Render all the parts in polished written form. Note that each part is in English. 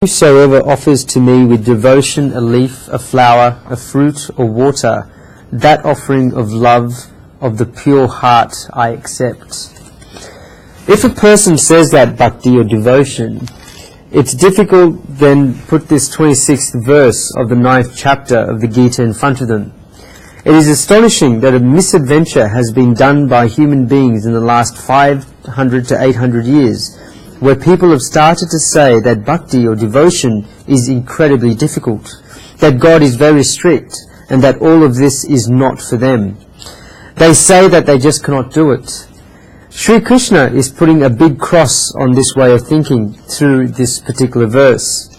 Whosoever offers to me with devotion a leaf, a flower, a fruit, or water, that offering of love of the pure heart I accept. If a person says that bhakti or devotion, it's difficult then put this 26th verse of the 9th chapter of the Gita in front of them. It is astonishing that a misadventure has been done by human beings in the last 500 to 800 years, where people have started to say that bhakti or devotion is incredibly difficult, that God is very strict, and that all of this is not for them. They say that they just cannot do it. Shri Krishna is putting a big cross on this way of thinking through this particular verse.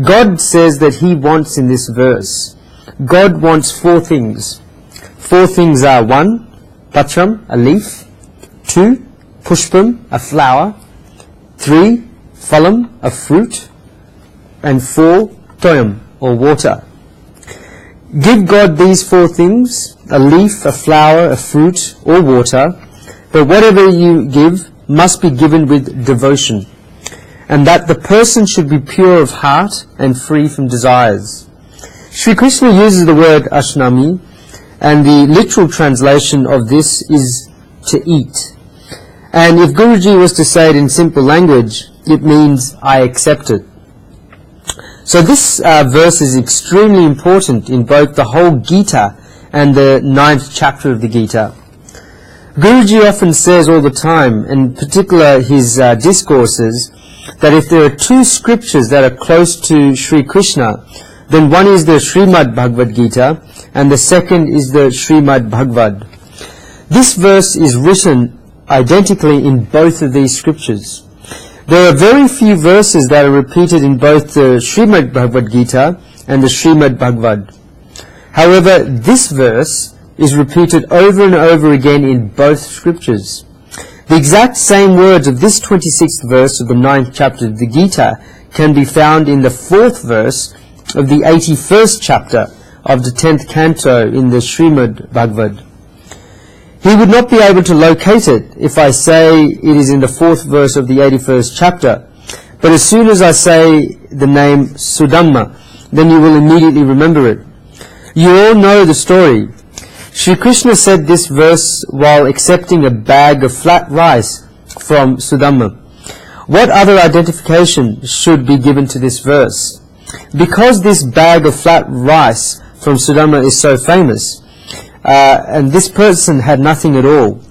God says that He wants in this verse, God wants four things. Four things are: 1, patram, a leaf; 2, pushpam, a flower; 3, phalam, a fruit; and 4, toyam, or water. Give God these four things: a leaf, a flower, a fruit, or water, but whatever you give must be given with devotion, and that the person should be pure of heart and free from desires. Shri Krishna uses the word ashnami, and the literal translation of this is to eat. And if Guruji was to say it in simple language, it means I accept it. So this verse is extremely important in both the whole Gita and the 9th chapter of the Gita. Guruji often says all the time, in particular his discourses, that if there are two scriptures that are close to Shri Krishna, then one is the Srimad Bhagavad Gita and the second is the Srimad Bhagavad. This verse is written identically in both of these scriptures. There are very few verses that are repeated in both the Srimad Bhagavad Gita and the Srimad Bhagavad. However, this verse is repeated over and over again in both scriptures. The exact same words of this 26th verse of the 9th chapter of the Gita can be found in the 4th verse of the 81st chapter of the 10th canto in the Srimad Bhagavad. He would not be able to locate it if I say it is in the 4th verse of the 81st chapter, but as soon as I say the name Sudamma, then you will immediately remember it. You all know the story. Shri Krishna said this verse while accepting a bag of flat rice from Sudamma. What other identification should be given to this verse? Because this bag of flat rice from Sudamma is so famous, and this person had nothing at all.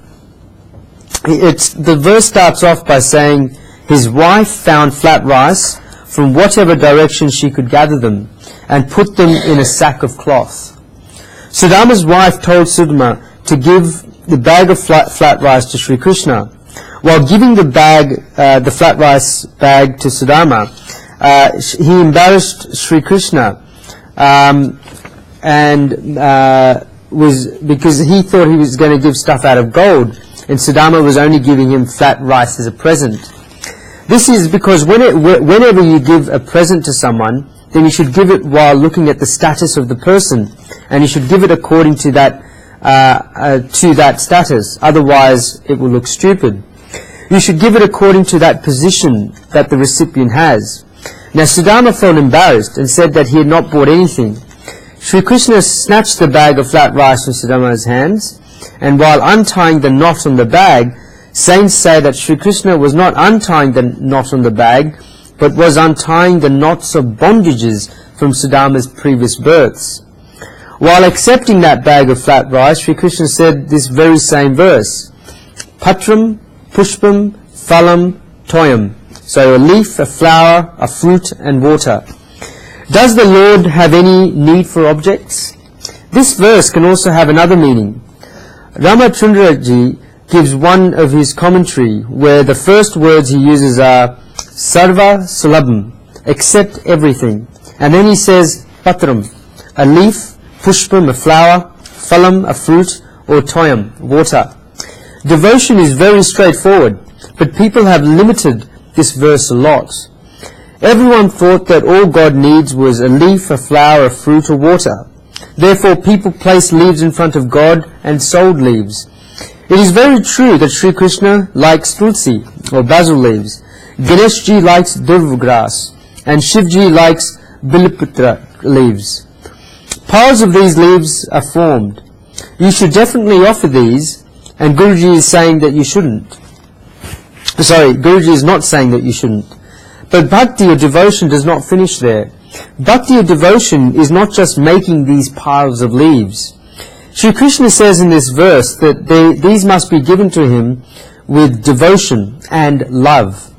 The verse starts off by saying, his wife found flat rice from whatever direction she could gather them, and put them in a sack of cloth. Sudama's wife told Sudama to give the bag of flat rice to Shri Krishna. While giving the flat rice bag to Sudama, he embarrassed Shri Krishna, because he thought he was going to give stuff out of gold, and Sudama was only giving him flat rice as a present. This is because whenever you give a present to someone, then you should give it while looking at the status of the person, and you should give it according to that status. Otherwise, it will look stupid. You should give it according to that position that the recipient has. Now, Sudama felt embarrassed and said that he had not bought anything. Shri Krishna snatched the bag of flat rice from Sudama's hands, and while untying the knot on the bag, saints say that Shri Krishna was not untying the knot on the bag, but was untying the knots of bondages from Sudama's previous births. While accepting that bag of flat rice, Shri Krishna said this very same verse, patram, pushpam, phalam, toyam. So a leaf, a flower, a fruit, and water. Does the Lord have any need for objects? This verse can also have another meaning. Ramachandraji gives one of his commentary where the first words he uses are sarva sulabham, accept everything. And then he says patram, a leaf; pushpam, a flower; phalam, a fruit; or toyam, water. Devotion is very straightforward, but people have limited this verse a lot. Everyone thought that all God needs was a leaf, a flower, a fruit, or water. Therefore, people placed leaves in front of God and sold leaves. It is very true that Shri Krishna likes tulsi, or basil leaves. Ganeshji likes durva grass, and Shivji likes Bilipatra leaves. Piles of these leaves are formed. You should definitely offer these, and Guruji is saying that you shouldn't. Sorry, Guruji is not saying that you shouldn't. But bhakti or devotion does not finish there. Bhakti or devotion is not just making these piles of leaves. Shri Krishna says in this verse that these must be given to him with devotion and love.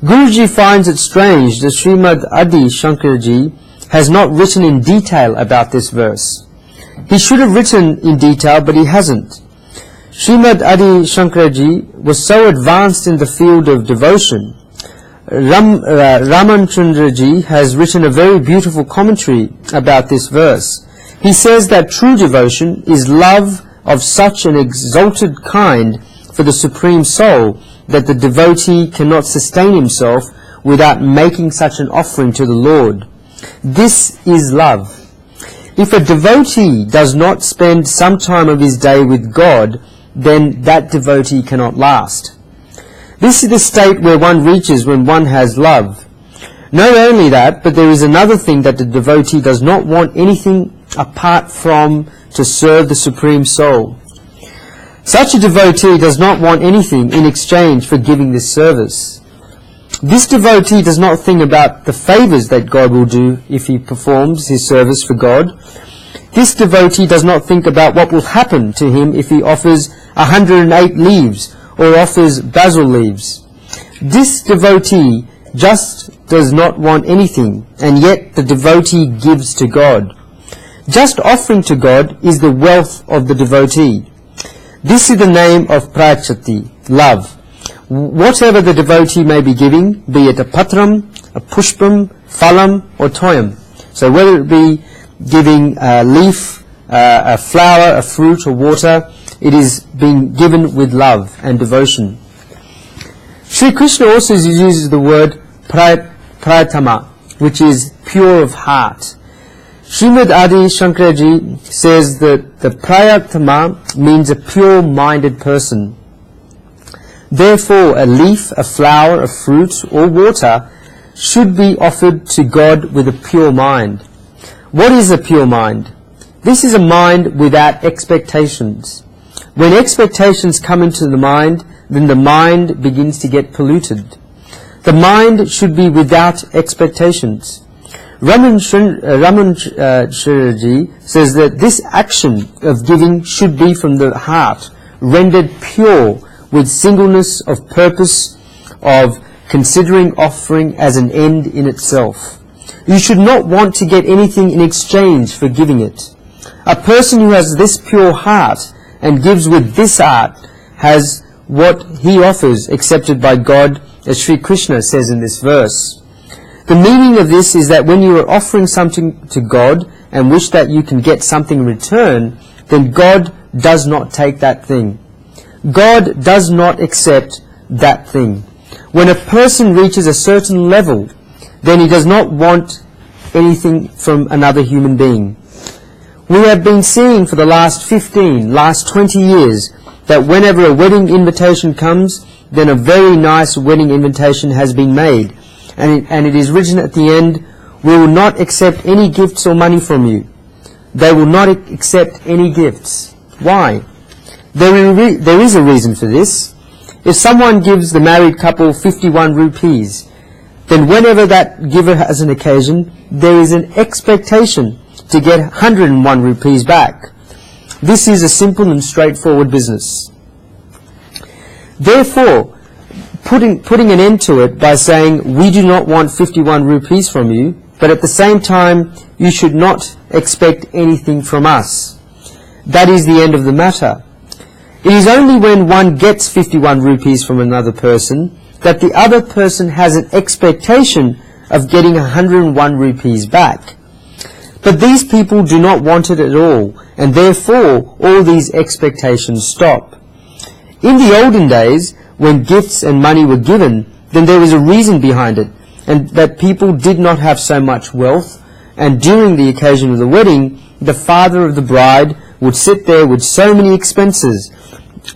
Guruji finds it strange that Srimad Adi Shankarji has not written in detail about this verse. He should have written in detail, but he hasn't. Srimad Adi Shankarji was so advanced in the field of devotion. Ramanchandraji has written a very beautiful commentary about this verse. He says that true devotion is love of such an exalted kind for the Supreme Soul that the devotee cannot sustain himself without making such an offering to the Lord. This is love. If a devotee does not spend some time of his day with God, then that devotee cannot last. This is the state where one reaches when one has love. Not only that, but there is another thing that the devotee does not want anything apart from to serve the Supreme Soul. Such a devotee does not want anything in exchange for giving this service. This devotee does not think about the favors that God will do if he performs his service for God. This devotee does not think about what will happen to him if he offers 108 leaves or offers basil leaves. This devotee just does not want anything, and yet the devotee gives to God. Just offering to God is the wealth of the devotee. This is the name of prachati, love. Whatever the devotee may be giving, be it a patram, a pushpam, phalam, or toyam. So whether it be giving a leaf, a flower, a fruit, or water, it is being given with love and devotion. Shri Krishna also uses the word prayatama, which is pure of heart. Srimad Adi Shankarji says that the prayatama means a pure-minded person. Therefore, a leaf, a flower, a fruit, or water should be offered to God with a pure mind. What is a pure mind? This is a mind without expectations. When expectations come into the mind, then the mind begins to get polluted. The mind should be without expectations. Ramanchandraji says that this action of giving should be from the heart, rendered pure with singleness of purpose, of considering offering as an end in itself. You should not want to get anything in exchange for giving it. A person who has this pure heart and gives with this heart has what he offers accepted by God, as Shri Krishna says in this verse. The meaning of this is that when you are offering something to God and wish that you can get something in return, then God does not take that thing. God does not accept that thing. When a person reaches a certain level, then he does not want anything from another human being. We have been seeing for the last 20 years, that whenever a wedding invitation comes, then a very nice wedding invitation has been made. And it is written at the end, we will not accept any gifts or money from you. They will not accept any gifts. Why? There is a reason for this. If someone gives the married couple 51 rupees, then whenever that giver has an occasion, there is an expectation to get 101 rupees back. This is a simple and straightforward business. Therefore, putting an end to it by saying, we do not want 51 rupees from you, but at the same time, you should not expect anything from us. That is the end of the matter. It is only when one gets 51 rupees from another person that the other person has an expectation of getting 101 rupees back. But these people do not want it at all, and therefore all these expectations stop. In the olden days, when gifts and money were given, then there was a reason behind it, and that people did not have so much wealth, and during the occasion of the wedding, the father of the bride would sit there with so many expenses,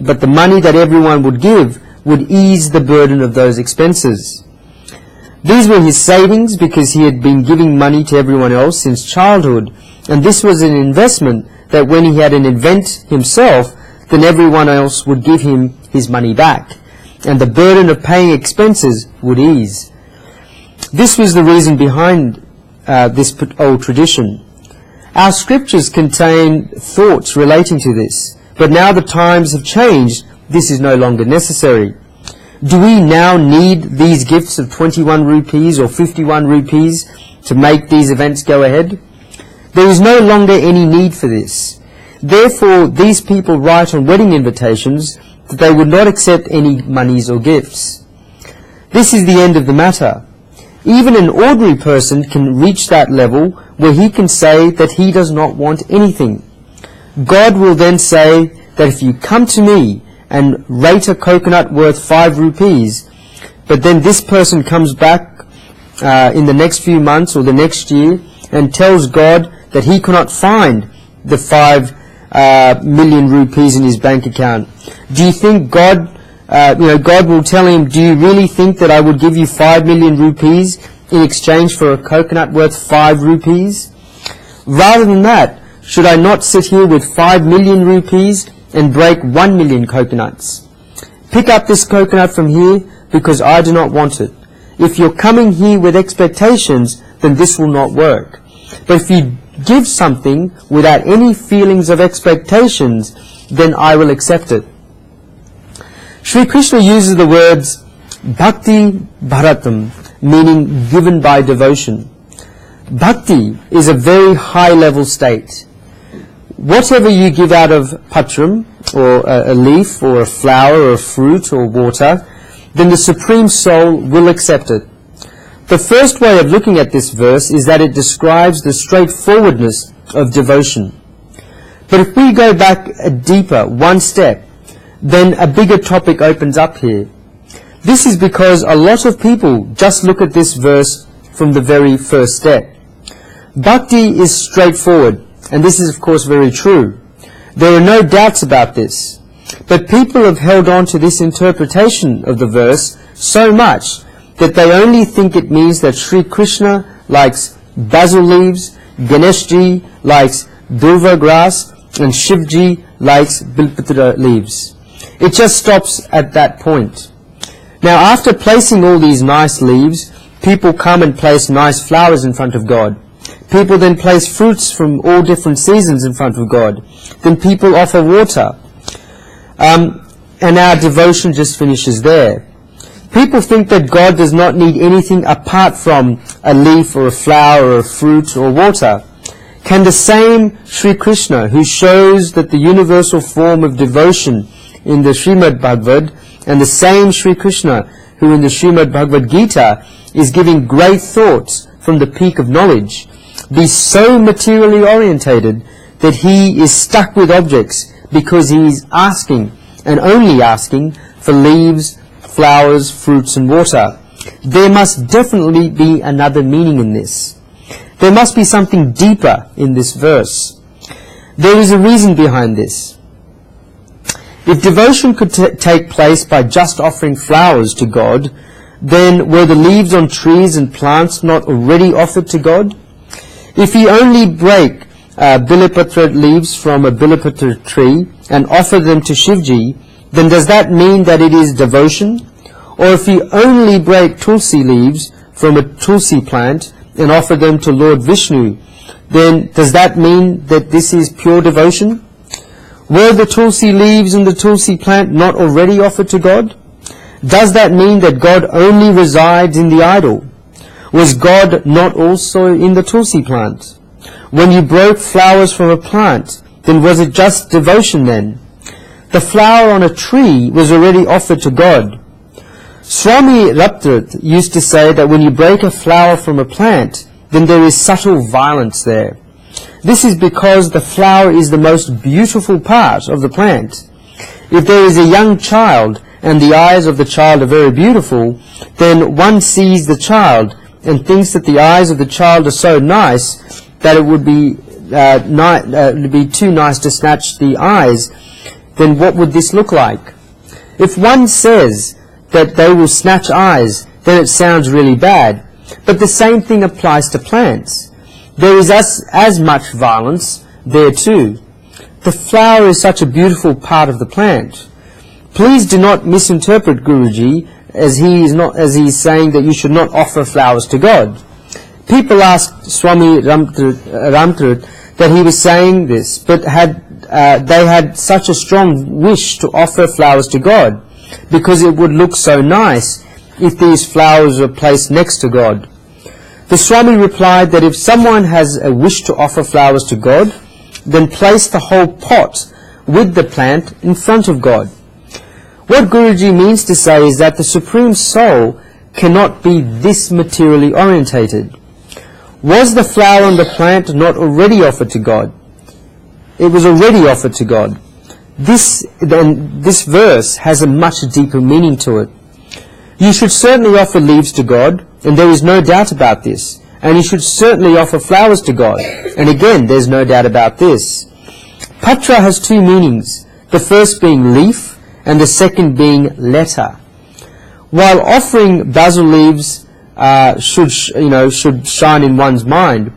but the money that everyone would give would ease the burden of those expenses. These were his savings because he had been giving money to everyone else since childhood, and this was an investment that when he had an event himself, then everyone else would give him his money back, and the burden of paying expenses would ease. This was the reason behind this old tradition. Our scriptures contain thoughts relating to this, but now the times have changed. This is no longer necessary. Do we now need these gifts of 21 rupees or 51 rupees to make these events go ahead? There is no longer any need for this. Therefore, these people write on wedding invitations that they would not accept any monies or gifts. This is the end of the matter. Even an ordinary person can reach that level where he can say that he does not want anything. God will then say that if you come to me and rate a coconut worth 5 rupees, but then this person comes back in the next few months or the next year and tells God that he cannot find the 5 million rupees in his bank account. Do you think God will tell him, do you really think that I would give you 5 million rupees in exchange for a coconut worth 5 rupees? Rather than that, should I not sit here with 5 million rupees and break 1 million coconuts? Pick up this coconut from here because I do not want it. If you're coming here with expectations, then this will not work. But if you give something without any feelings of expectations, then I will accept it. Shri Krishna uses the words Bhakti Bharatam, meaning given by devotion. Bhakti is a very high level state. Whatever you give out of patram, or a leaf, or a flower, or a fruit, or water, then the Supreme Soul will accept it. The first way of looking at this verse is that it describes the straightforwardness of devotion. But if we go back deeper, one step, then a bigger topic opens up here. This is because a lot of people just look at this verse from the very first step. Bhakti is straightforward, and this is of course very true. There are no doubts about this. But people have held on to this interpretation of the verse so much that they only think it means that Shri Krishna likes basil leaves, Ganeshji likes durva grass, and Shivji likes bilpatra leaves. It just stops at that point. Now, after placing all these nice leaves, people come and place nice flowers in front of God. People then place fruits from all different seasons in front of God. Then people offer water. And our devotion just finishes there. People think that God does not need anything apart from a leaf or a flower or a fruit or water. Can the same Shri Krishna, who shows that the universal form of devotion in the Srimad Bhagavad, and the same Shri Krishna who in the Srimad Bhagavad Gita is giving great thoughts from the peak of knowledge, be so materially orientated that he is stuck with objects because he is asking and only asking for leaves, flowers, fruits and water? There must definitely be another meaning in this. There must be something deeper in this verse. There is a reason behind this. If devotion could take place by just offering flowers to God, then were the leaves on trees and plants not already offered to God? If you only break bilipatra leaves from a bilipatra tree and offer them to Shivji, then does that mean that it is devotion? Or if you only break tulsi leaves from a tulsi plant and offer them to Lord Vishnu, then does that mean that this is pure devotion? Were the tulsi leaves and the tulsi plant not already offered to God? Does that mean that God only resides in the idol? Was God not also in the tulsi plant? When you broke flowers from a plant, then was it just devotion then? The flower on a tree was already offered to God. Swami Raptrit used to say that when you break a flower from a plant, then there is subtle violence there. This is because the flower is the most beautiful part of the plant. If there is a young child and the eyes of the child are very beautiful, then one sees the child and thinks that the eyes of the child are so nice that it would be too nice to snatch the eyes. Then what would this look like? If one says that they will snatch eyes, then it sounds really bad. But the same thing applies to plants. There is as much violence there too. The flower is such a beautiful part of the plant. Please do not misinterpret Guruji as he is saying that you should not offer flowers to God. People asked Swami Ramtrut that he was saying this, but they had such a strong wish to offer flowers to God because it would look so nice if these flowers were placed next to God. The Swami replied that if someone has a wish to offer flowers to God, then place the whole pot with the plant in front of God. What Guruji means to say is that the Supreme Soul cannot be this materially orientated. Was the flower on the plant not already offered to God? It was already offered to God. This verse has a much deeper meaning to it. You should certainly offer leaves to God, and there is no doubt about this. And you should certainly offer flowers to God, and again, there's no doubt about this. Patra has two meanings, the first being leaf, and the second being letter. While offering basil leaves should shine in one's mind,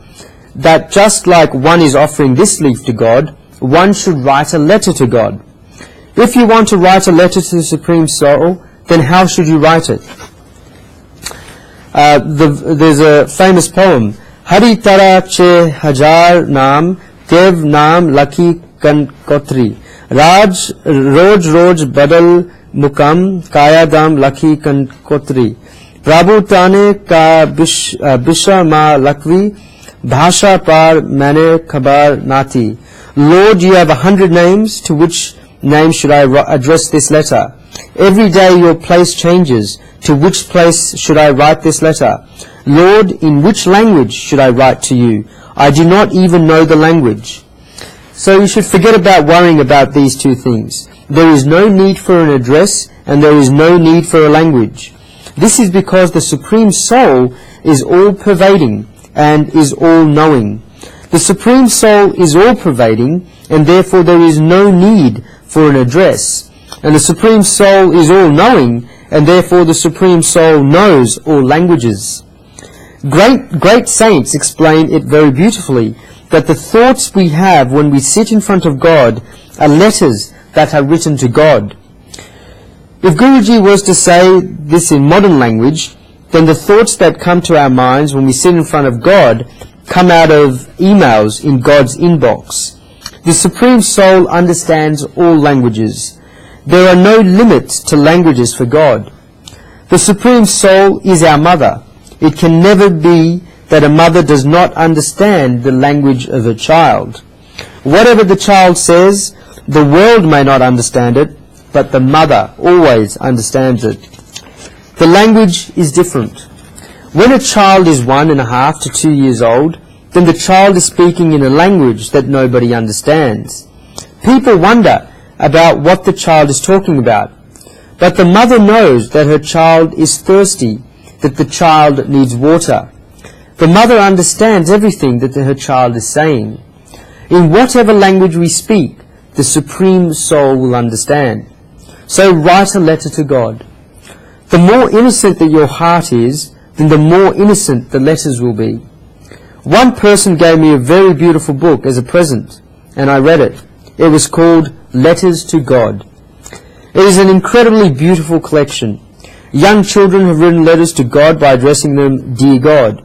that just like one is offering this leaf to God, one should write a letter to God. If you want to write a letter to the Supreme Soul, then how should you write it? There's a famous poem, Hari Tara Che Hajar Naam, Dev Naam Lakhi Kankotri, Raj Roj Roj Badal Mukam, Kaya Dam Lakhi Kankotri, Prabhu Tane Ka Bisha Ma Lakvi, Bhasha Par Mane Khabar Nati. Lord, you have 100 names, to which name should I address this letter? Every day your place changes. To which place should I write this letter? Lord, in which language should I write to you? I do not even know the language. So you should forget about worrying about these two things. There is no need for an address, and there is no need for a language. This is because the Supreme Soul is all-pervading and is all-knowing. The Supreme Soul is all-pervading, and therefore there is no need for an address. And the Supreme Soul is all-knowing, and therefore the Supreme Soul knows all languages. Great saints explain it very beautifully, that the thoughts we have when we sit in front of God are letters that are written to God. If Guruji was to say this in modern language, then the thoughts that come to our minds when we sit in front of God come out of emails in God's inbox. The Supreme Soul understands all languages. There are no limits to languages for God. The Supreme Soul is our mother. It can never be that a mother does not understand the language of her child. Whatever the child says, the world may not understand it, but the mother always understands it. The language is different. When a child is 1.5 to 2 years old, then the child is speaking in a language that nobody understands. People wonder about what the child is talking about, but the mother knows that her child is thirsty, that the child needs water. The mother understands everything that her child is saying. In whatever language we speak, the Supreme Soul will understand. So write a letter to God. The more innocent that your heart is, then the more innocent the letters will be. One person gave me a very beautiful book as a present, and I read it. It was called Letters to God. It is an incredibly beautiful collection. Young children have written letters to God by addressing them, Dear God.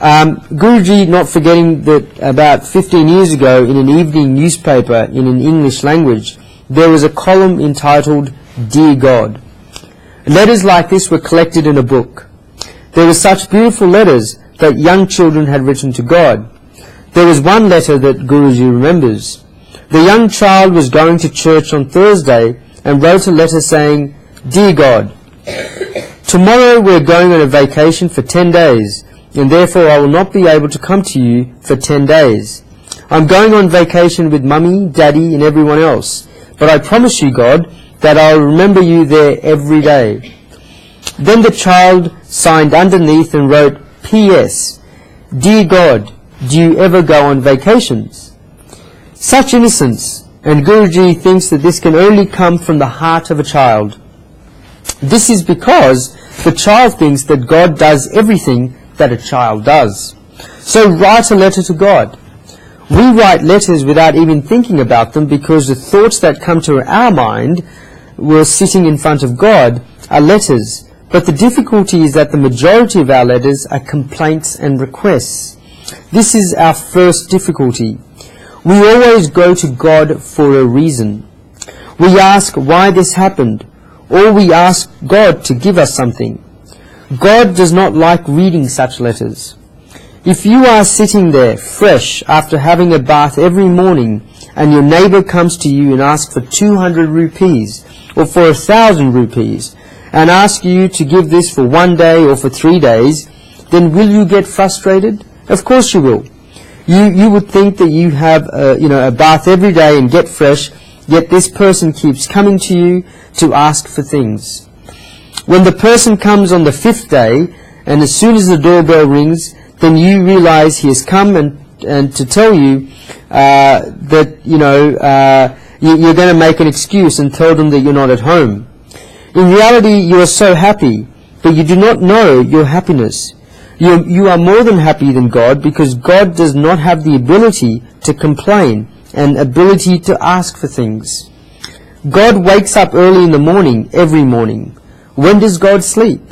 Guruji, not forgetting that about 15 years ago in an evening newspaper in an English language, there was a column entitled Dear God. Letters like this were collected in a book. There were such beautiful letters that young children had written to God. There was one letter that Guruji remembers. The young child was going to church on Thursday and wrote a letter saying, Dear God, tomorrow we're going on a vacation for 10 days, and therefore I will not be able to come to you for 10 days. I'm going on vacation with Mummy, Daddy, and everyone else, but I promise you, God, that I'll remember you there every day. Then the child signed underneath and wrote, P.S. Dear God, do you ever go on vacations? Such innocence, and Guruji thinks that this can only come from the heart of a child. This is because the child thinks that God does everything that a child does. So write a letter to God. We write letters without even thinking about them because the thoughts that come to our mind while sitting in front of God are letters. But the difficulty is that the majority of our letters are complaints and requests. This is our first difficulty. We always go to God for a reason. We ask why this happened, or we ask God to give us something. God does not like reading such letters. If you are sitting there fresh after having a bath every morning and your neighbor comes to you and asks for 200 rupees or for 1,000 rupees and asks you to give this for 1 day or for 3 days, then will you get frustrated? Of course you will. You would think that you have a bath every day and get fresh, yet this person keeps coming to you to ask for things. When the person comes on the 5th day, and as soon as the doorbell rings, then you realize he has come and to tell you that you're going to make an excuse and tell them that you're not at home. In reality, you are so happy, but you do not know your happiness. You are more than happy than God because God does not have the ability to complain and ability to ask for things. God wakes up early in the morning, every morning. When does God sleep?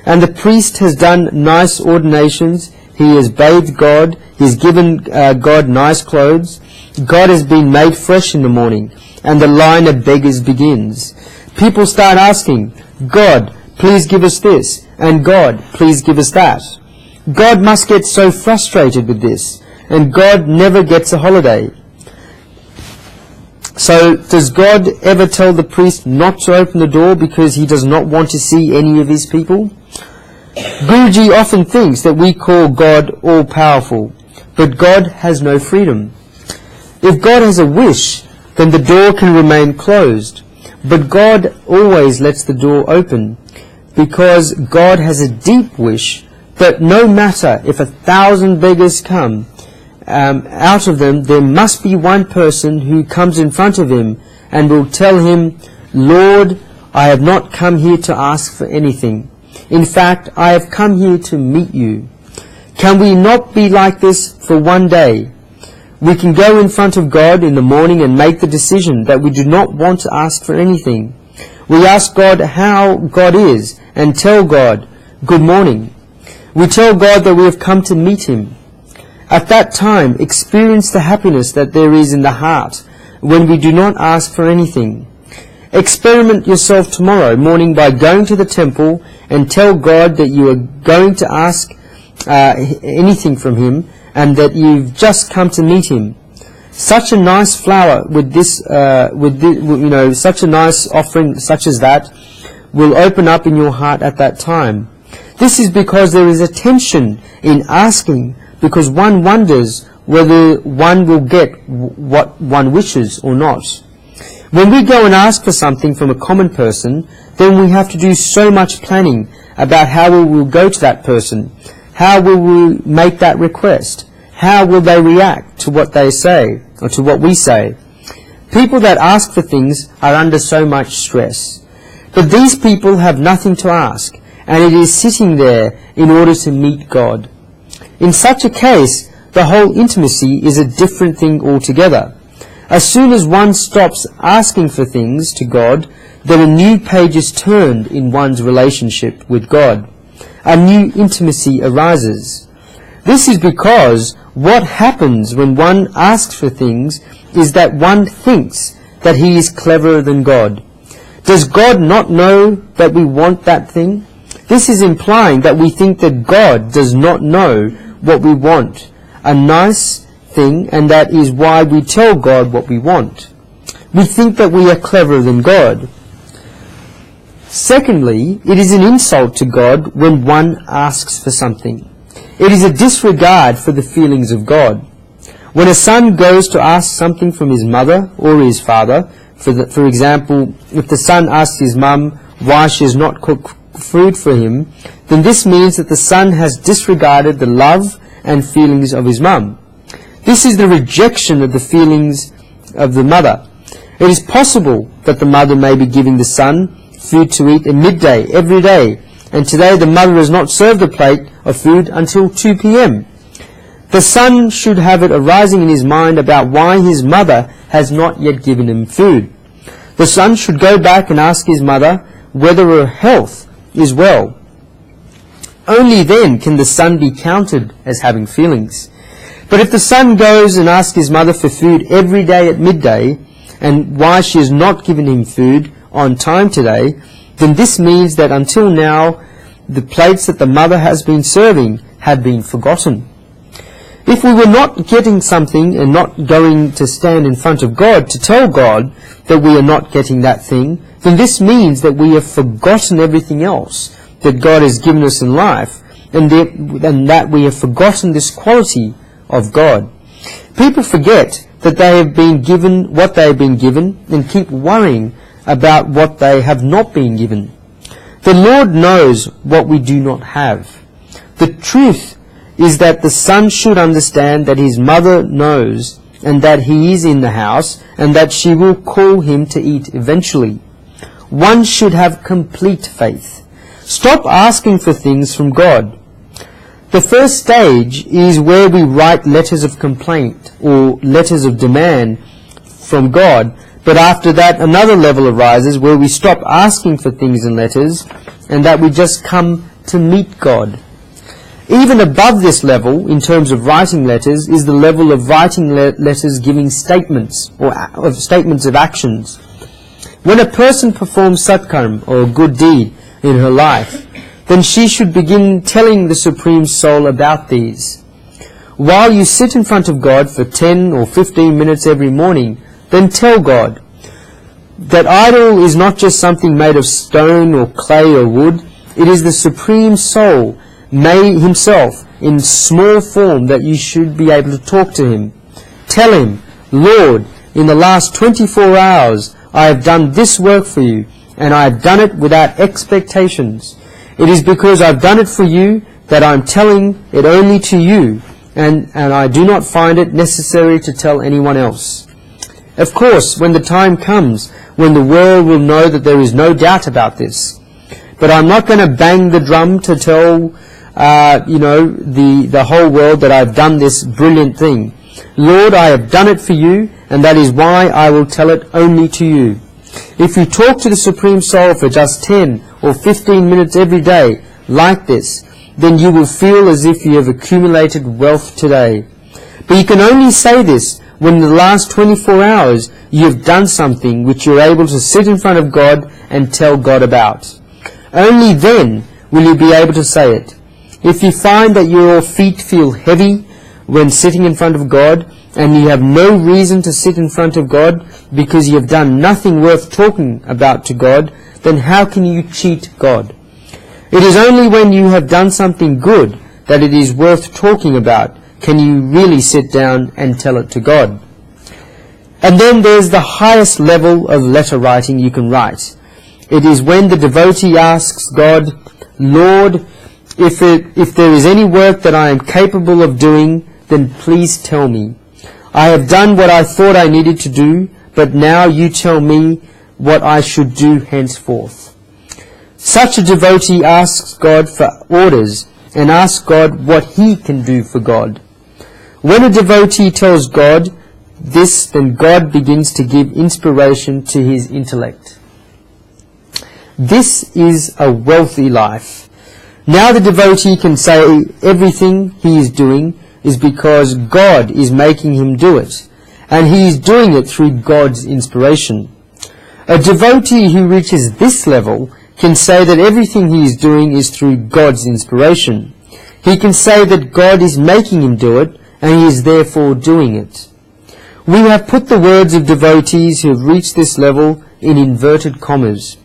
And the priest has done nice ordinations. He has bathed God. He has given God nice clothes. God has been made fresh in the morning. And the line of beggars begins. People start asking, God, please give us this. And God, please give us that. God must get so frustrated with this. And God never gets a holiday. So does God ever tell the priest not to open the door because he does not want to see any of his people? Guruji often thinks that we call God all-powerful, but God has no freedom. If God has a wish, then the door can remain closed. But God always lets the door open, because God has a deep wish that no matter if 1,000 beggars come, out of them there must be one person who comes in front of him and will tell him, Lord, I have not come here to ask for anything. In fact, I have come here to meet you. Can we not be like this for 1 day? We can go in front of God in the morning and make the decision that we do not want to ask for anything. We ask God how God is and tell God, good morning. We tell God that we have come to meet Him. At that time, experience the happiness that there is in the heart when we do not ask for anything. Experiment yourself tomorrow morning by going to the temple and tell God that you are going to ask anything from Him and that you've just come to meet Him. Such a nice flower with this, such a nice offering such as that will open up in your heart at that time. This is because there is a tension in asking, because one wonders whether one will get what one wishes or not. When we go and ask for something from a common person, then we have to do so much planning about how we will go to that person. How will we make that request? How will they react to what they say or to what we say? People that ask for things are under so much stress. But these people have nothing to ask, and it is sitting there in order to meet God. In such a case, the whole intimacy is a different thing altogether. As soon as one stops asking for things to God, then a new page is turned in one's relationship with God. A new intimacy arises. This is because what happens when one asks for things is that one thinks that he is cleverer than God. Does God not know that we want that thing? This is implying that we think that God does not know what we want, a nice thing, and that is why we tell God what we want. We think that we are cleverer than God. Secondly, it is an insult to God when one asks for something. It is a disregard for the feelings of God. When a son goes to ask something from his mother or his father, for example, if the son asks his mum why she has not cooked food for him, then this means that the son has disregarded the love and feelings of his mum. This is the rejection of the feelings of the mother. It is possible that the mother may be giving the son food to eat at midday every day, and today the mother has not served a plate of food until 2 p.m. The son should have it arising in his mind about why his mother has not yet given him food. The son should go back and ask his mother whether her health is well. Only then can the son be counted as having feelings. But if the son goes and asks his mother for food every day at midday, and why she has not given him food on time today, then this means that until now the plates that the mother has been serving have been forgotten. If we were not getting something and not going to stand in front of God to tell God that we are not getting that thing, then this means that we have forgotten everything else that God has given us in life, and that we have forgotten this quality of God. People forget that they have been given what they have been given and keep worrying about what they have not been given. The Lord knows what we do not have. The truth is that the son should understand that his mother knows and that he is in the house and that she will call him to eat eventually. One should have complete faith. Stop asking for things from God. The first stage is where we write letters of complaint or letters of demand from God, but after that another level arises where we stop asking for things in letters and that we just come to meet God. Even above this level, in terms of writing letters, is the level of writing letters giving statements or statements of actions. When a person performs satkarma or a good deed in her life, then she should begin telling the Supreme Soul about these. While you sit in front of God for 10 or 15 minutes every morning, then tell God that idol is not just something made of stone or clay or wood. It is the Supreme Soul made himself in small form that you should be able to talk to him. Tell him, Lord, in the last 24 hours I have done this work for you, and I have done it without expectations. It is because I've done it for you that I'm telling it only to you, and I do not find it necessary to tell anyone else. Of course, when the time comes, when the world will know that there is no doubt about this. But I'm not going to bang the drum to tell, the whole world that I've done this brilliant thing. Lord, I have done it for you, and that is why I will tell it only to you. If you talk to the Supreme Soul for just 10 or 15 minutes every day, like this, then you will feel as if you have accumulated wealth today. But you can only say this when in the last 24 hours you have done something which you are able to sit in front of God and tell God about. Only then will you be able to say it. If you find that your feet feel heavy when sitting in front of God, and you have no reason to sit in front of God because you have done nothing worth talking about to God, then how can you cheat God? It is only when you have done something good that it is worth talking about can you really sit down and tell it to God. And then there's the highest level of letter writing you can write. It is when the devotee asks God, Lord, if there is any work that I am capable of doing, then please tell me. I have done what I thought I needed to do, but now you tell me what I should do henceforth. Such a devotee asks God for orders and asks God what he can do for God. When a devotee tells God this, then God begins to give inspiration to his intellect. This is a wealthy life. Now the devotee can say everything he is doing is because God is making him do it, and he is doing it through God's inspiration. A devotee who reaches this level can say that everything he is doing is through God's inspiration. He can say that God is making him do it, and he is therefore doing it. We have put the words of devotees who have reached this level in inverted commas.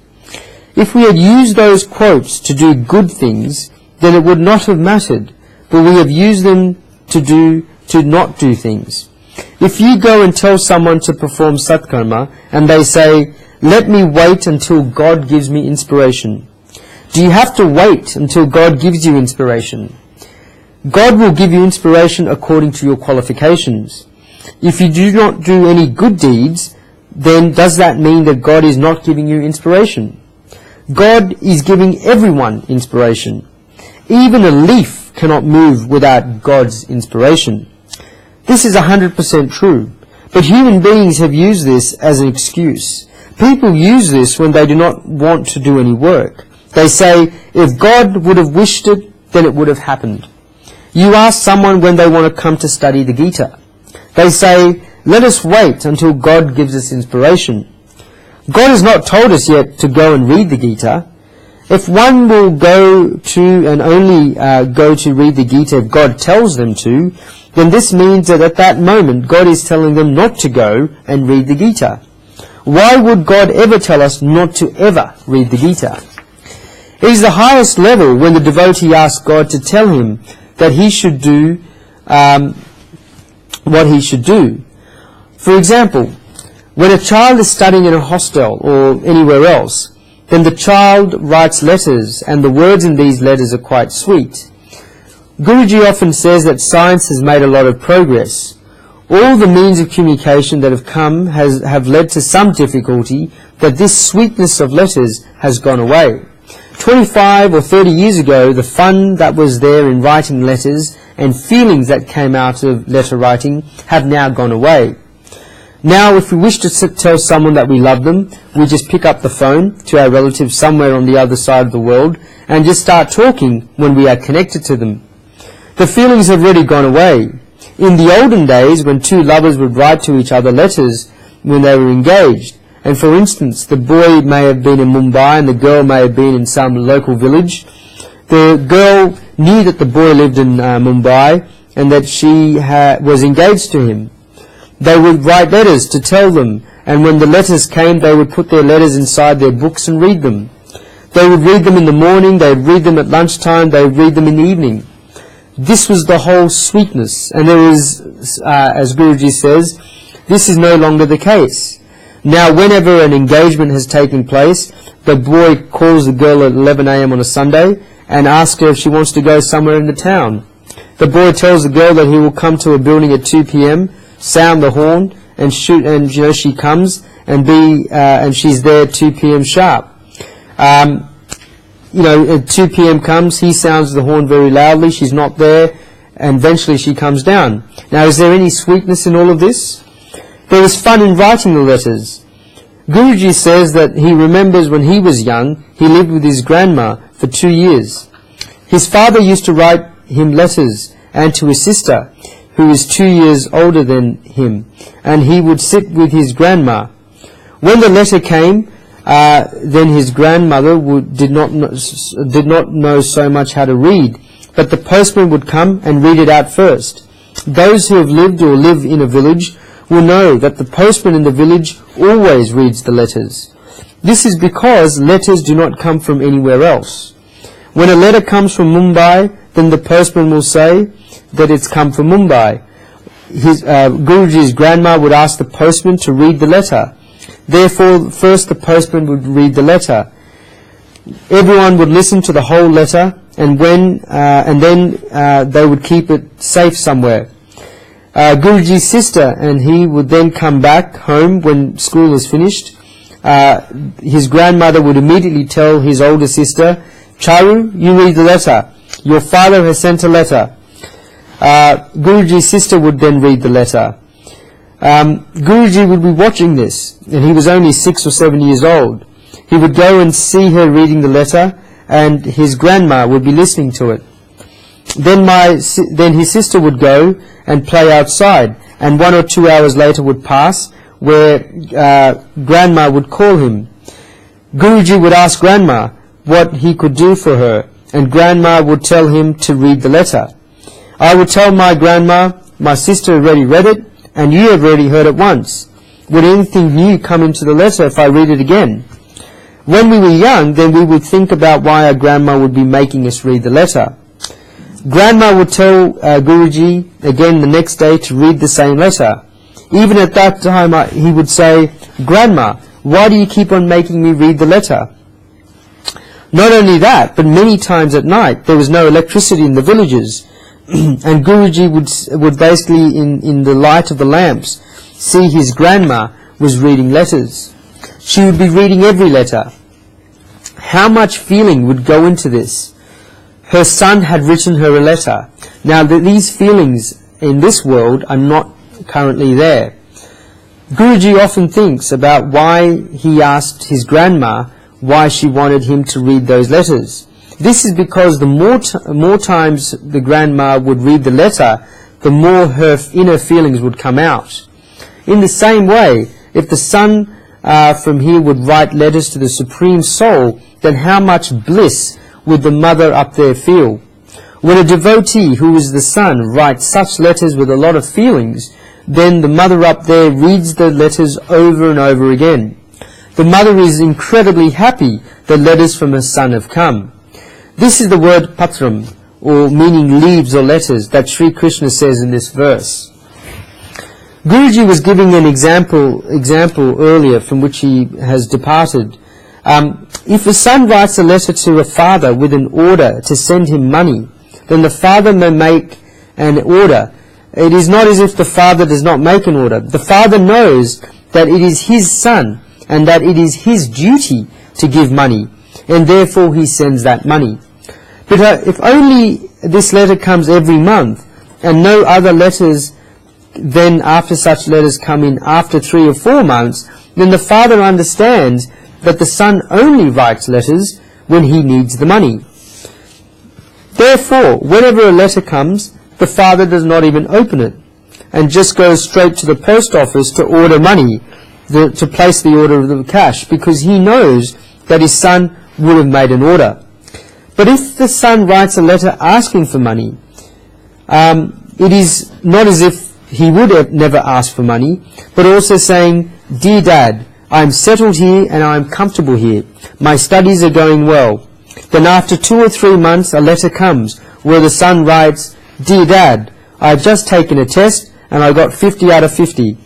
If we had used those quotes to do good things, then it would not have mattered, but we have used them to not do things. If you go and tell someone to perform satkarma and they say, let me wait until God gives me inspiration, do you have to wait until God gives you inspiration? God will give you inspiration according to your qualifications. If you do not do any good deeds, then does that mean that God is not giving you inspiration? God is giving everyone inspiration. Even a leaf cannot move without God's inspiration. This is 100% true, but human beings have used this as an excuse. People use this when they do not want to do any work. They say, if God would have wished it, then it would have happened. You ask someone when they want to come to study the Gita. They say, let us wait until God gives us inspiration. God has not told us yet to go and read the Gita. If one will go to and only go to read the Gita if God tells them to, then this means that at that moment God is telling them not to go and read the Gita. Why would God ever tell us not to ever read the Gita? It is the highest level when the devotee asks God to tell him that he should do what he should do. For example, when a child is studying in a hostel or anywhere else, then the child writes letters, and the words in these letters are quite sweet. Guruji often says that science has made a lot of progress. All the means of communication that have come have led to some difficulty, that this sweetness of letters has gone away. 25 or 30 years ago, the fun that was there in writing letters and feelings that came out of letter writing have now gone away. Now, if we wish to tell someone that we love them, we just pick up the phone to our relatives somewhere on the other side of the world and just start talking when we are connected to them. The feelings have really gone away. In the olden days, when two lovers would write to each other letters when they were engaged, and for instance, the boy may have been in Mumbai and the girl may have been in some local village, the girl knew that the boy lived in Mumbai and that she was engaged to him. They would write letters to tell them, and when the letters came, they would put their letters inside their books and read them. They would read them in the morning, they would read them at lunchtime, they would read them in the evening. This was the whole sweetness, and there is, as Guruji says, this is no longer the case. Now, whenever an engagement has taken place, the boy calls the girl at 11 a.m. on a Sunday and asks her if she wants to go somewhere in the town. The boy tells the girl that he will come to a building at 2 p.m., sound the horn, and shoot, and she comes and she's there at 2 p.m. sharp. At 2 p.m. comes, he sounds the horn very loudly, she's not there, and eventually she comes down. Now, is there any sweetness in all of this? There is fun in writing the letters. Guruji says that he remembers when he was young, he lived with his grandma for 2 years. His father used to write him letters, and to his sister, who is 2 years older than him, and he would sit with his grandma. When the letter came, then his grandmother did not know so much how to read, but the postman would come and read it out first. Those who have lived or live in a village will know that the postman in the village always reads the letters. This is because letters do not come from anywhere else. When a letter comes from Mumbai, then the postman will say that it's come from Mumbai. Guruji's grandma would ask the postman to read the letter. Therefore, first the postman would read the letter. Everyone would listen to the whole letter, and then they would keep it safe somewhere. Guruji's sister and he would then come back home when school is finished. His grandmother would immediately tell his older sister, "Charu, you read the letter. Your father has sent a letter." Guruji's sister would then read the letter. Guruji would be watching this, and he was only 6 or 7 years old. He would go and see her reading the letter, and his grandma would be listening to it. Then his sister would go and play outside, and 1 or 2 hours later would pass, where grandma would call him. Guruji would ask grandma what he could do for her, and grandma would tell him to read the letter. I would tell my grandma, "My sister already read it, and you have already heard it once. Would anything new come into the letter if I read it again?" When we were young, then we would think about why our grandma would be making us read the letter. Grandma would tell Guruji again the next day to read the same letter. Even at that time, he would say, "Grandma, why do you keep on making me read the letter?" Not only that, but many times at night, there was no electricity in the villages, and Guruji would basically, in the light of the lamps, see his grandma was reading letters. She would be reading every letter. How much feeling would go into this? Her son had written her a letter. Now these feelings in this world are not currently there. Guruji often thinks about why he asked his grandma why she wanted him to read those letters. This is because the more times the grandma would read the letter, the more her inner feelings would come out. In the same way, if the son from here would write letters to the Supreme Soul, then how much bliss would the mother up there feel? When a devotee who is the son writes such letters with a lot of feelings, then the mother up there reads the letters over and over again. The mother is incredibly happy that letters from her son have come. This is the word patram, or meaning leaves or letters, that Shri Krishna says in this verse. Guruji was giving an example earlier from which he has departed. If a son writes a letter to a father with an order to send him money, then the father may make an order. It is not as if the father does not make an order. The father knows that it is his son and that it is his duty to give money, and therefore he sends that money. But if only this letter comes every month and no other letters then after such letters come in after 3 or 4 months, then the father understands that the son only writes letters when he needs the money. Therefore, whenever a letter comes, the father does not even open it and just goes straight to the post office to order money, to place the order of the cash, because he knows that his son would have made an order. But if the son writes a letter asking for money, it is not as if he would have never asked for money, but also saying, "Dear Dad, I am settled here and I am comfortable here. My studies are going well." Then after 2 or 3 months, a letter comes where the son writes, "Dear Dad, I have just taken a test and I got 50 out of 50.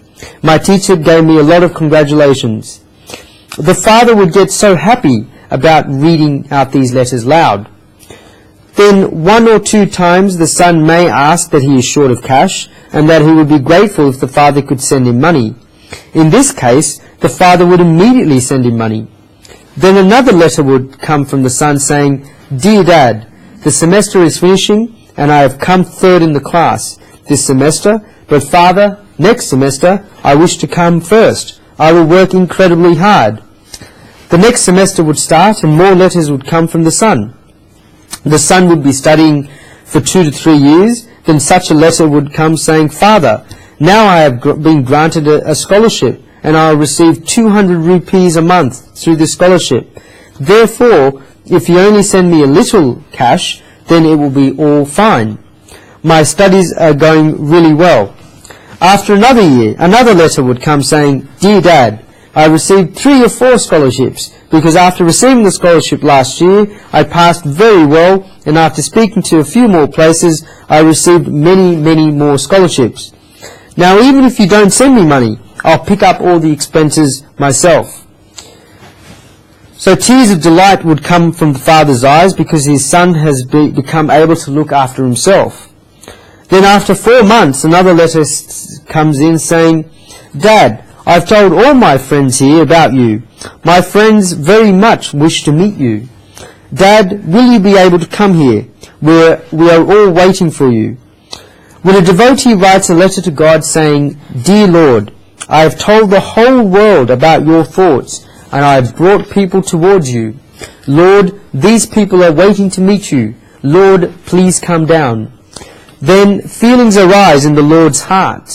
My teacher gave me a lot of congratulations." The father would get so happy about reading out these letters loud. Then 1 or 2 times the son may ask that he is short of cash and that he would be grateful if the father could send him money. In this case, the father would immediately send him money. Then another letter would come from the son saying, "Dear Dad, the semester is finishing and I have come 3rd in the class this semester, but Father, next semester I wish to come 1st. I will work incredibly hard." The next semester would start and more letters would come from the son. The son would be studying for 2 to 3 years, then such a letter would come saying, "Father, now I have been granted a scholarship and I will receive 200 rupees a month through this scholarship. Therefore, if you only send me a little cash, then it will be all fine. My studies are going really well." After another year, another letter would come saying, "Dear Dad, I received 3 or 4 scholarships because after receiving the scholarship last year, I passed very well, and after speaking to a few more places, I received many, many more scholarships. Now even if you don't send me money, I'll pick up all the expenses myself." So tears of delight would come from the father's eyes because his son has become able to look after himself. Then after 4 months, another letter comes in saying, "Dad, I've told all my friends here about you. My friends very much wish to meet you. Dad, will you be able to come here? We are all waiting for you." When a devotee writes a letter to God saying, "Dear Lord, I have told the whole world about your thoughts and I have brought people towards you. Lord, these people are waiting to meet you. Lord, please come down." Then feelings arise in the Lord's hearts.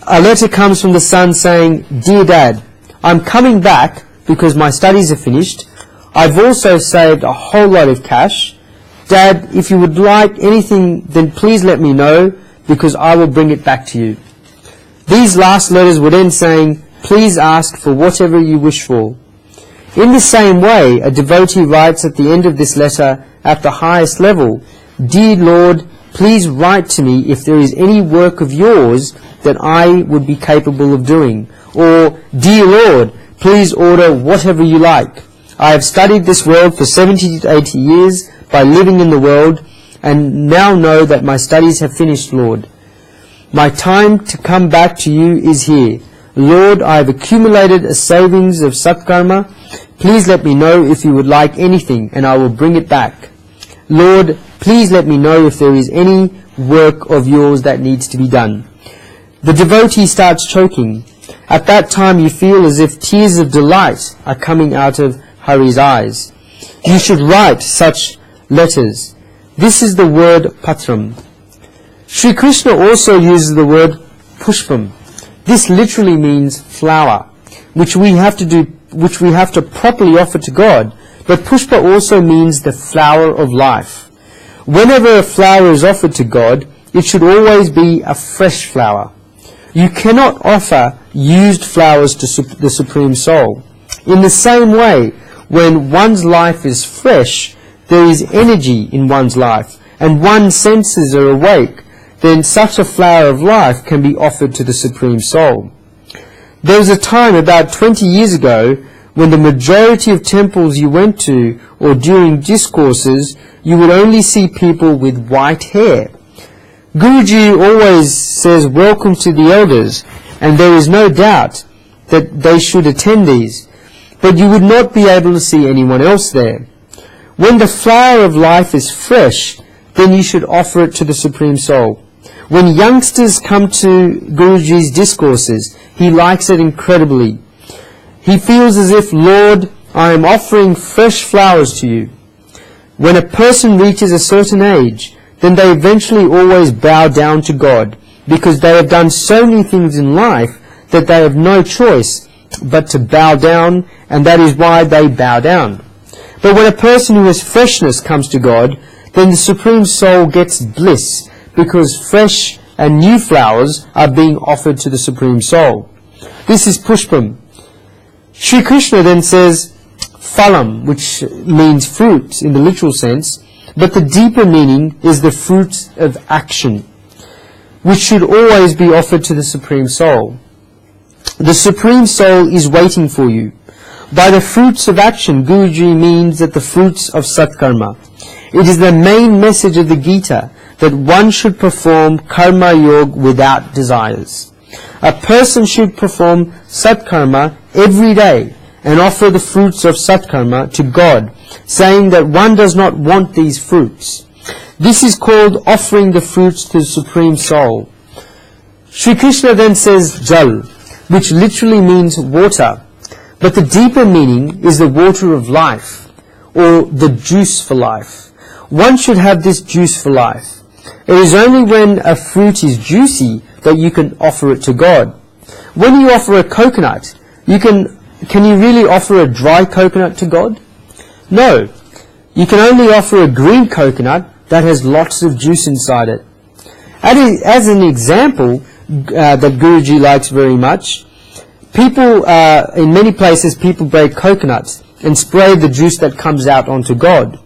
A letter comes from the son saying, "Dear Dad, I'm coming back because my studies are finished. I've also saved a whole lot of cash. Dad, if you would like anything, then please let me know because I will bring it back to you." These last letters would end saying, "Please ask for whatever you wish for." In the same way, a devotee writes at the end of this letter at the highest level, "Dear Lord, please write to me if there is any work of yours that I would be capable of doing." Or, "Dear Lord, please order whatever you like. I have studied this world for 70 to 80 years by living in the world and now know that my studies have finished, Lord. My time to come back to you is here. Lord, I have accumulated a savings of satkarma. Please let me know if you would like anything, and I will bring it back. Lord, please let me know if there is any work of yours that needs to be done. The devotee starts choking. At that time you feel as if tears of delight are coming out of Hari's eyes. You should write such letters. This is the word patram. Shri Krishna also uses the word pushpam. This literally means flower, which we have to properly offer to God. But pushpa also means the flower of life. Whenever a flower is offered to God, it should always be a fresh flower. You cannot offer used flowers to the Supreme Soul. In the same way, when one's life is fresh, there is energy in one's life, and one's senses are awake, then such a flower of life can be offered to the Supreme Soul. There was a time about 20 years ago when the majority of temples you went to, or during discourses, you would only see people with white hair. Guruji always says welcome to the elders, and there is no doubt that they should attend these, but you would not be able to see anyone else there. When the flower of life is fresh, then you should offer it to the Supreme Soul. When youngsters come to Guruji's discourses, he likes it incredibly. He feels as if, Lord, I am offering fresh flowers to you. When a person reaches a certain age, then they eventually always bow down to God, because they have done so many things in life that they have no choice but to bow down, and that is why they bow down. But when a person who has freshness comes to God, then the Supreme Soul gets bliss, because fresh and new flowers are being offered to the Supreme Soul. This is pushpam. Shri Krishna then says phalam, which means fruit in the literal sense, but the deeper meaning is the fruit of action, which should always be offered to the Supreme Soul. The Supreme Soul is waiting for you. By the fruits of action, Guruji means that the fruits of satkarma. It is the main message of the Gita that one should perform karma yoga without desires. A person should perform satkarma every day and offer the fruits of satkarma to God, saying that one does not want these fruits. This is called offering the fruits to the Supreme Soul. Shri Krishna then says jal, which literally means water, but the deeper meaning is the water of life, or the juice for life. One should have this juice for life. It is only when a fruit is juicy that you can offer it to God. When you offer a coconut, can you really offer a dry coconut to God? No. You can only offer a green coconut that has lots of juice inside it. As an example that Guruji likes very much, in many places people break coconuts and spray the juice that comes out onto God.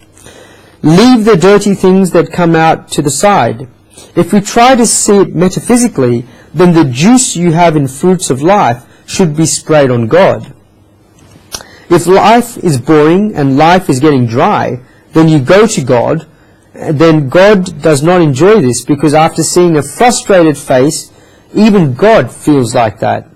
Leave the dirty things that come out to the side. If we try to see it metaphysically, then the juice you have in fruits of life should be sprayed on God. If life is boring and life is getting dry, then you go to God, then God does not enjoy this, because after seeing a frustrated face, even God feels like that.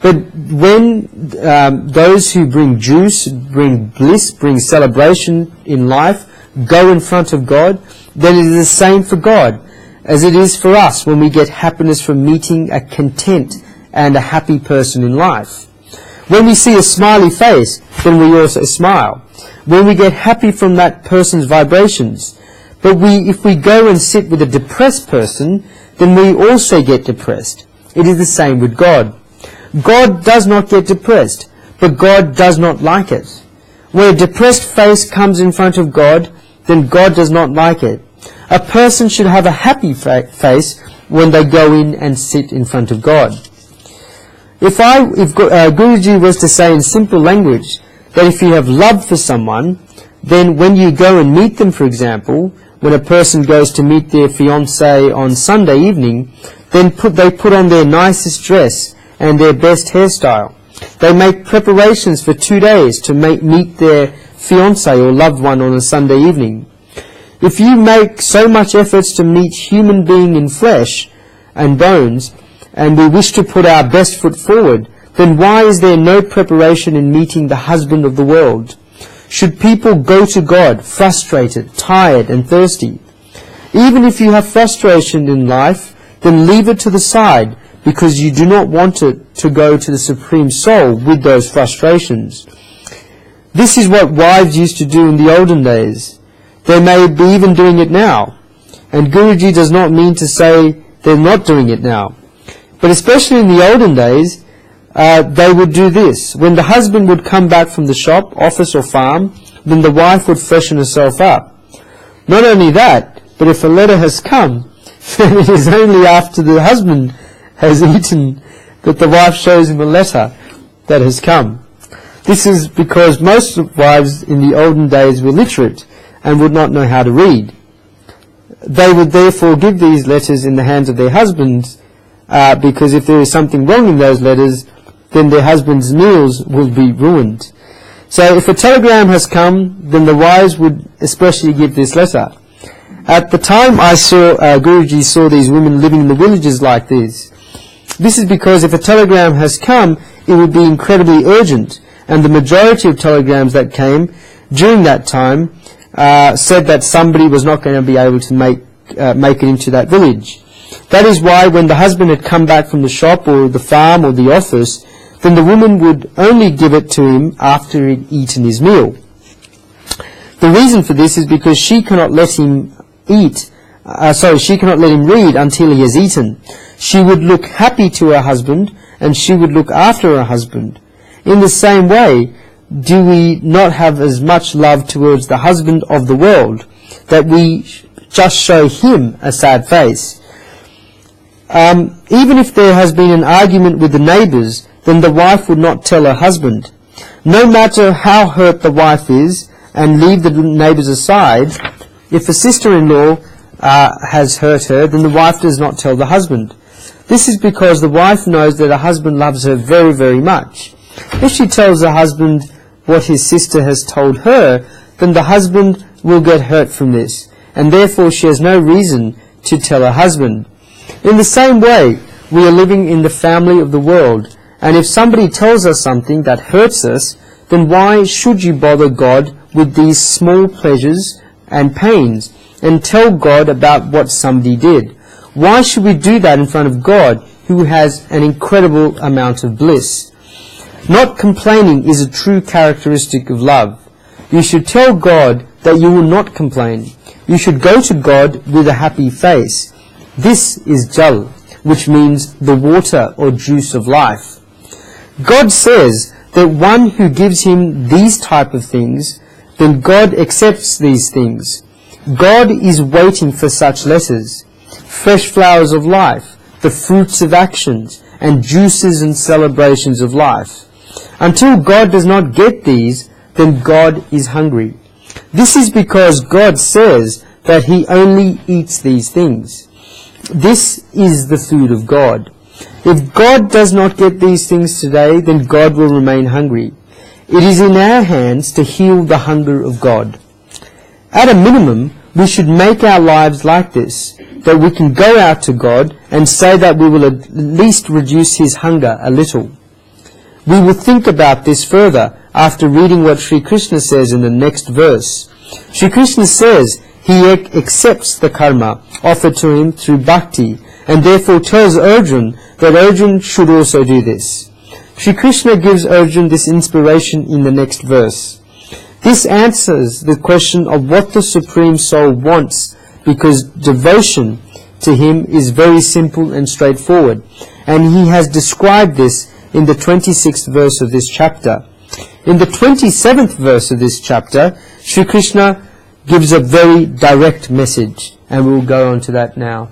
But when those who bring juice, bring bliss, bring celebration in life, go in front of God, then it is the same for God as it is for us when we get happiness from meeting a content and a happy person in life. When we see a smiley face, then we also smile. When we get happy from that person's vibrations. But if we go and sit with a depressed person, then we also get depressed. It is the same with God. God does not get depressed, but God does not like it. When a depressed face comes in front of God, then God does not like it. A person should have a happy face when they go in and sit in front of God. If Guruji was to say in simple language that if you have love for someone, then when you go and meet them, for example, when a person goes to meet their fiancée on Sunday evening, then they put on their nicest dress and their best hairstyle. They make preparations for 2 days to meet their fiancé or loved one on a Sunday evening. If you make so much efforts to meet human being in flesh and bones, and we wish to put our best foot forward, then why is there no preparation in meeting the husband of the world? Should people go to God frustrated, tired, and thirsty? Even if you have frustration in life, then leave it to the side, because you do not want it to go to the Supreme Soul with those frustrations. This is what wives used to do in the olden days. They may be even doing it now. And Guruji does not mean to say they're not doing it now. But especially in the olden days, they would do this. When the husband would come back from the shop, office or farm, then the wife would freshen herself up. Not only that, but if a letter has come, then it is only after the husband has eaten that the wife shows him a letter that has come. This is because most wives in the olden days were literate and would not know how to read. They would therefore give these letters in the hands of their husbands, because if there is something wrong in those letters, then their husbands' meals will be ruined. So if a telegram has come, then the wives would especially give this letter. At the time I saw, Guruji saw these women living in the villages like this. This is because if a telegram has come, it would be incredibly urgent, and the majority of telegrams that came during that time said that somebody was not going to be able to make it into that village. That is why when the husband had come back from the shop or the farm or the office, then the woman would only give it to him after he'd eaten his meal. The reason for this is because she cannot let him she cannot let him read until he has eaten. She would look happy to her husband, and she would look after her husband. In the same way, do we not have as much love towards the husband of the world, that we just show him a sad face? Even if there has been an argument with the neighbours, then the wife would not tell her husband. No matter how hurt the wife is, and leave the neighbours aside, if a sister-in-law has hurt her, then the wife does not tell the husband. This is because the wife knows that her husband loves her very, very much. If she tells her husband what his sister has told her, then the husband will get hurt from this, and therefore she has no reason to tell her husband. In the same way, we are living in the family of the world, and if somebody tells us something that hurts us, then why should you bother God with these small pleasures and pains, and tell God about what somebody did? Why should we do that in front of God, who has an incredible amount of bliss? Not complaining is a true characteristic of love. You should tell God that you will not complain. You should go to God with a happy face. This is jal, which means the water or juice of life. God says that one who gives him these type of things, then God accepts these things. God is waiting for such letters, fresh flowers of life, the fruits of actions, and juices and celebrations of life. Until God does not get these, then God is hungry. This is because God says that he only eats these things. This is the food of God. If God does not get these things today, then God will remain hungry. It is in our hands to heal the hunger of God. At a minimum, we should make our lives like this, that we can go out to God and say that we will at least reduce his hunger a little. We will think about this further after reading what Shri Krishna says in the next verse. Shri Krishna says he accepts the karma offered to him through bhakti, and therefore tells Arjun that Arjun should also do this. Shri Krishna gives Arjun this inspiration in the next verse. This answers the question of what the Supreme Soul wants, because devotion to him is very simple and straightforward, and he has described this in the 26th verse of this chapter. In the 27th verse of this chapter, Shri Krishna gives a very direct message, and we'll go on to that now.